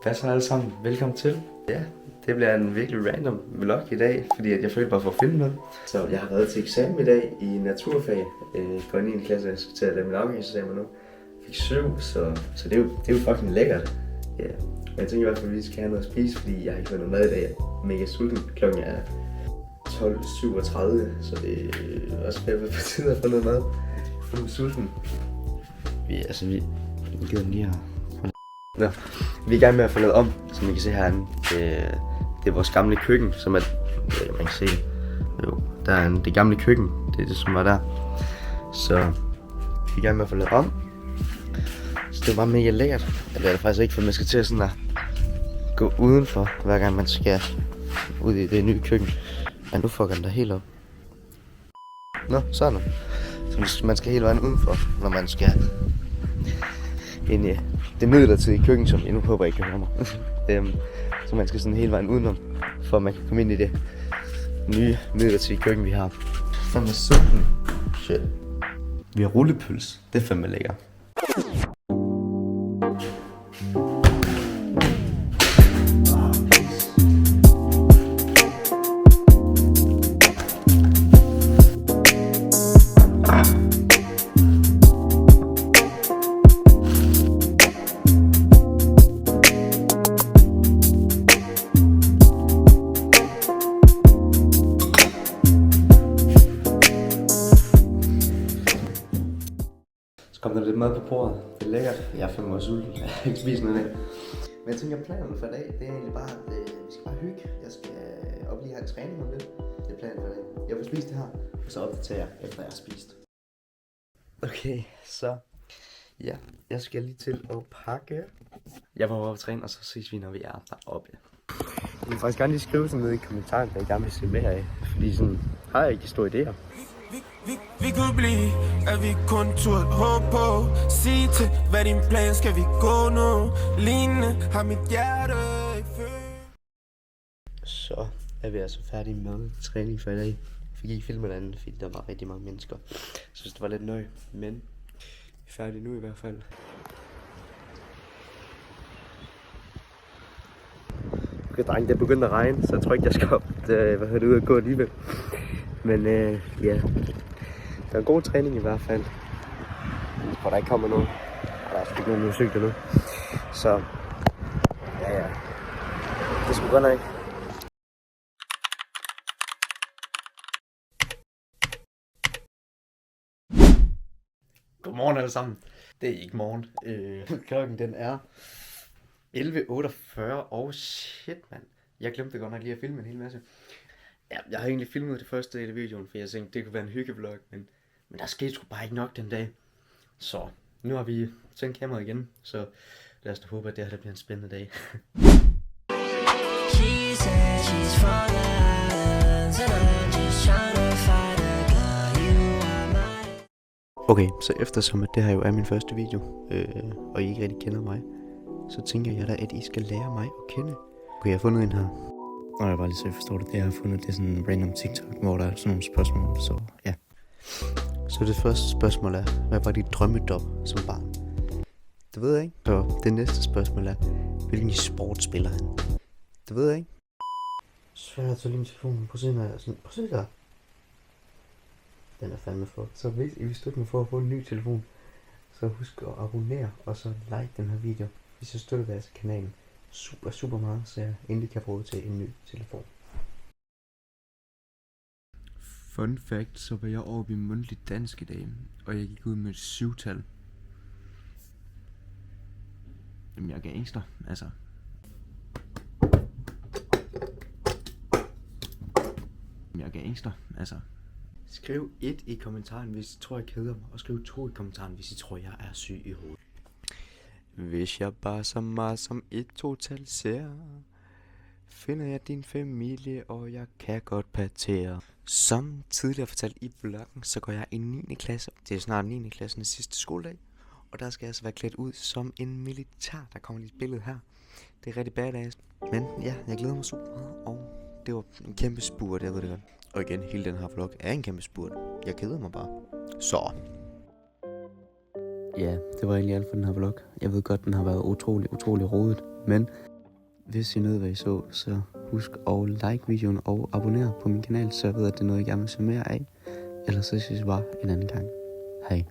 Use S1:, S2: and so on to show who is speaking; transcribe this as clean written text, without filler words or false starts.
S1: Hvad så alle sammen? Velkommen til. Ja, det bliver en virkelig random vlog i dag, fordi at jeg følte bare for at filme noget. Så jeg har været til eksamen i dag i naturfag. Går i 9. klasse, jeg skal til at lave min afgangseksamen nu. Fik 7, så det er jo fucking lækkert. Ja. Men jeg tænker i hvert fald, at vi skal have noget at spise, fordi jeg har ikke fået noget mad i dag. Jeg er mega sulten. Klokken er 12:37, så det er også ved på tide at få noget mad. Jeg er sulten. Vi gider lige her. Nå, vi er i gang med at få lavet om, som I kan se herinde. Det er vores gamle køkken, som er... man kan se det. Jo, der er det gamle køkken. Det er det, som var der. Så vi er i gang med at få lavet om. Så det var mega lækkert. Det er det faktisk ikke, for man skal til at sådan at gå udenfor, hver gang man skal ud i det nye køkken. Men nu fucker den der helt op. Nå, sådan. Så man skal hele vejen udenfor, når man skal ind i det midlertidige køkken, som jeg nu håber I kan høre mig. Så man skal sådan hele vejen udenom, for at man kan komme ind i det nye midlertidige køkken, vi har. Fandme sulten. Shit. Vi har rullepøls. Det er fandme lækker. Så kom der lidt mad på bordet. Det er lækkert. Jeg er fandme også sulten. Jeg har ikke spist noget af. Men jeg tænker, planen for i dag, det er egentlig bare, at vi skal bare hygge. Jeg skal op lige have træning om lidt. Det er planen for i dag. Jeg vil spise det her, og så opdaterer jeg, efter jeg har spist. Okay, så ja, jeg skal lige til at pakke. Jeg var oppe at træne, og så ses vi, når vi er deroppe. Jeg vil faktisk gerne lige skrive sådan ned i kommentaren, hvad I gerne vil se mere af. Fordi sådan, har jeg ikke store idéer.
S2: Vi kunne blive, at vi kun turde håbe på. Sig til, hvad din plan skal vi gå nu. Lignende har mit hjerte ikke følt.
S1: Så er vi altså færdige med træning for i dag. Jeg fik ikke filmet andet, fordi der var rigtig mange mennesker. Jeg synes, det var lidt nøje, men vi er færdige nu i hvert fald. Okay, dreng, det er begyndt at regne, så jeg tror ikke, jeg skal op. Det ud at gå alligevel. Men ja, det er en god træning i hvert fald. For der ikke kommer nogen. Der er sgu ikke nogen cykler nu. Så ja, det er sgu godt nok. Godmorgen alle sammen. Det er ikke morgen. Klokken den er 11:48. Oh shit, mand. Jeg glemte godt nok lige at filme en hel masse. Ja, jeg har egentlig filmet det første del af videoen, for jeg tænkte, det kunne være en hyggevlog, men der skete sgu bare ikke nok den dag. Så nu har vi tændt kameraet igen, så lad os da håbe, at det her bliver en spændende dag. Okay, så eftersom at det her jo er min første video, og I ikke rigtig kender mig, så tænker jeg da, at I skal lære mig at kende. Okay, jeg har fundet en her. Og jeg bare lige så jeg forstår det, jeg har fundet, det er sådan en random TikTok, hvor der er sådan nogle spørgsmål, så ja. Så det første spørgsmål er, hvad var dit drømmejob som barn? Det ved jeg ikke. Så det næste spørgsmål er, hvilken sport spiller han? Det ved jeg ikke. Så jeg tager lige min telefon. Prøv at se, når jeg sådan, prøv at se der. Den er fandme flot. Så hvis I vil støtte mig for at få en ny telefon, så husk at abonnere, og så like den her video, hvis jeg støtter deres kanalen super meget, så jeg endelig kan få råd til en ny telefon. Fun fact, så var jeg oppe i mundtlig dansk i dag, og jeg gik ud med et 7-tal. Jamen jeg er gangster, altså. Skriv 1 i kommentaren, hvis I tror jeg keder mig, og skriv 2 i kommentaren, hvis I tror jeg er syg i hovedet. Hvis jeg bare så meget som et total ser, finder jeg din familie, og jeg kan godt partere. Som tidligere fortalt i vloggen, så går jeg i 9. klasse. Det er snart 9. klassens sidste skoledag. Og der skal jeg altså være klædt ud som en militær. Der kommer lige et billede her. Det er rigtig badass. Men ja, jeg glæder mig super meget. Og det var en kæmpe spurt, jeg ved det godt. Og igen, hele den her vlog er en kæmpe spurt. Jeg keder mig bare. Så. Ja, det var egentlig alt for den her vlog. Jeg ved godt, den har været utrolig rodet. Men hvis I nød, hvad I så, så husk at like videoen og abonnere på min kanal, så jeg ved, at det er noget, I gerne vil se mere af. Ellers så ses vi bare en anden gang. Hej.